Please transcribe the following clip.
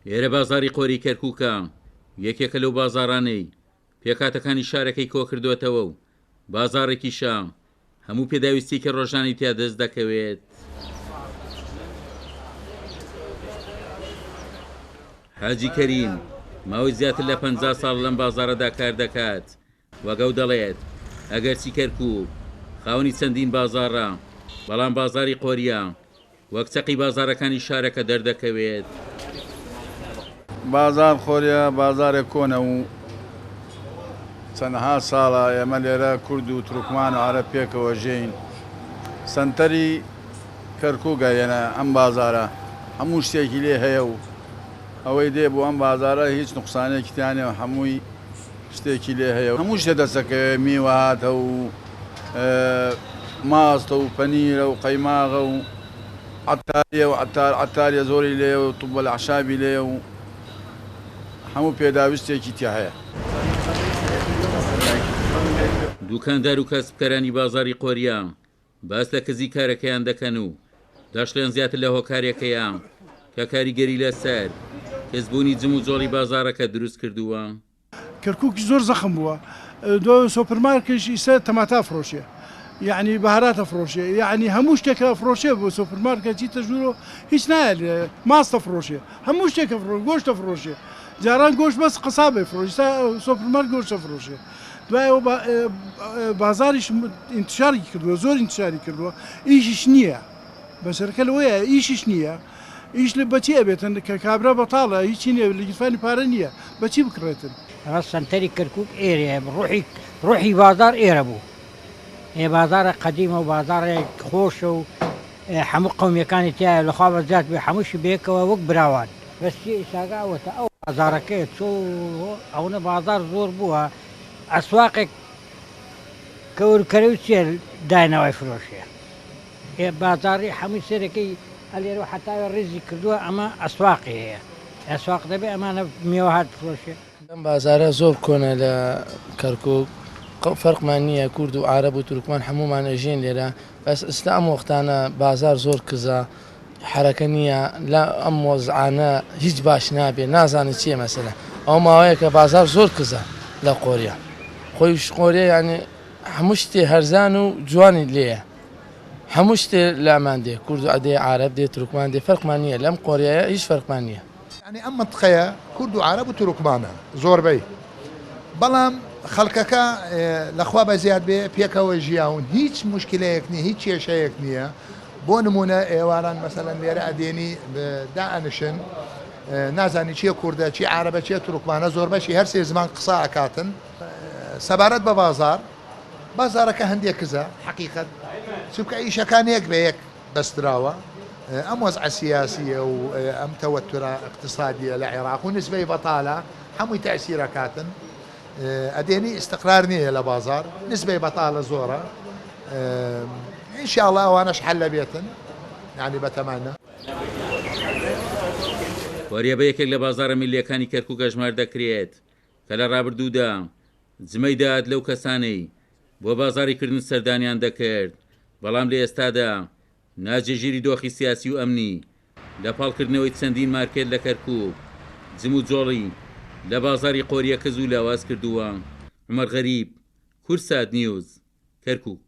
ئێرە بازاری قۆری کەرکووکە یەکێکە لەو بازارانەی پێکاتەکانی شارەکەی کۆ کردوێتەوە و بازارێکی شام هەموو پێداویستی کە ڕۆژانی تیا دەست دەکەوێت. حاجی کەریم ماوەی زیاتر لە 50 ساڵ لەم بازارەدا کار دەکات. وەگەو دەڵێت ئەگەرچی کەرکووک خاوەنی چەندین بازارە، بەڵام بازاری قۆریە وەک چەقی بازارەکانی شارەکە دەردەکەوێت. بازار خۆریە بازارێک کۆنە و چەندها ساڵە ئێمە لێرە کورد و تورکمان و عەرەب پێکەوە ژین. سەنتەری کەرکووکە یەنە ئەم بازارە هەموو شتێکی لێ هەیە و ئەوەی دێ بۆ ئەم بازارە هیچ نوقسانێکی تیانێ و هەمووی شتێکی لێ هەیە و هەموو شتێ دەسەکەوێ میوە هاتە و ماستە و پەنیرە و قەیماغە و عەتاریە و عەتاریە زۆری لێ و توبە العەشابی لێ و هەموو پێداویستێکی تیا هەیە. دوکاندار و کەسبکەرانی بازاری قۆریە باس لە کزی کارەکەیان دەکەن و دەشڵێن زیاتر لە هۆکارێکەیە کە کاریگەری لەسەر کەسبوونی جم و جۆڵی بازارەکە دروست کردووە. کەرکووکی زۆر زەخم بووە. دۆ سۆپەرمارکێکی ئیسا تەماتە فرۆشیە، یعنی بەهاراتە فرۆشیە، یعنی هەموو شتێکە فرۆشیە بۆ سۆپەرمارکە چیتە ژوورۆ هیچ نایە، ماستە فرۆشیە، هەموو شتێکە گۆشتە فرۆشیە. جاران گۆشت بەس قەسابێ فرۆشی، سۆپەرمارک گۆشتە فرۆشیە. دوایەوە بازاریش ئینتشاری کردووە، زۆر ئینتشاری کردووە، ئیشیش نییە. بەسەرکە لەوەیە ئیشیش نییە. ئیش لە بەچی ئەبێتن کە کابرا بەتاڵە هیچی نییە، لە گیرفانی پارە نییە، بەچی بکڕێتن؟ سەنتەری کەرکووک ئێرەیە، ڕۆحی بازار ئێرە بوو. بازارە قەدیمە و بازارێک خۆشە و هەموو قەومیەکانی تایە لەخوا بەزیات بێ هەمووشی بێکەوە وەک براوان. بەستی ئیساگاوەتە ئەو بازارەکەی چۆ ئەوە بازار زۆر بووە، ئەسواقێک کەورکەرە و چێ داینەوەی فرۆشیە. بازاری هەمووی سێرەکەی هەلێرە و حتاوە ڕێزی کردووە، ئەمە ئەسواقی هەیە. ئەسواق دەبێ ئەمانە میوە هات فرۆشیە. ئەم بازارە زۆر کۆنە لە کەرکووک، فەرقمان نییە، کورد و عەرەب و تورکمان هەمومان ئەژین لێرە، بەس ئێستا ئەم وەختانە بازار زۆر کزە، حرەکە نییە، لە ئەم وەزعانە هیچ باش نابێ، نازانێت چییە مەسەلە. ئەو ماوەیە کە بازار زۆر کزە لە قۆریە، خۆیش قۆریە یعنی هەموو شتێ هەرزان و جوانی لێیە، هەموو شتێ لامان دێ، کورد و ئەدێ عەرەب دێ تورکمان دێ، فەرقمان نییە، لەم قۆریەیە هیچ فەرقمان نییە. یعنی ئەم منتقەیە کورد و عەرەب و تورکمانە زۆربەی، بەڵام خەڵکەکە لەخوا بەزیاد بێ پێکەوە ژیاون، هیچ موشکلەیەک نییە، هیچ کێشەیەک نییە. بۆ نمونە ئێواران مەسەلەن لێرە ئەدێنی دائەنشن، نازانی چیە کوردە، چی عەرەبە، چیە تورکمانە، زۆربەشی هەر سێ زمان قسە ئەکاتن. سەبارەت بە بازارەکە هەندێک کزە حەقیقەت، چونکە ئیشەکانێک بە یەک بەستراوە. ئەم وەزعە سیاسیە و ئەم تەوەترە اقتصادیە لە عێراق و نسبەی بەتاڵە هەمووی تەئسیرەکاتن. ئەدێنی استقرار نییە لە بازار، نسبەی بەتاڵە زۆرە. ئینشاءڵڵا ئەوانەش حەل لەبێتن، یعنی بەتەمانە. وەریە بە یەکێک لە بازارە میلیەکانی کەرکووک ژمار دەکرێت کە لە ڕابردوودا جمەی داهات لەو کەسانەی بۆ بازاریکردن سەردانیان دەکرد، بەڵام لە ئێستادا ناجێژیری دۆخی سیاسی و ئەمنی لە پاڵکردنەوەی چەندین مارکێت لە کەرکووک جم و جۆڵی لە بازاری قۆریە کەز و لاواز کردووە. عومەر غەریب، کورسات نیوز، کەرکووک.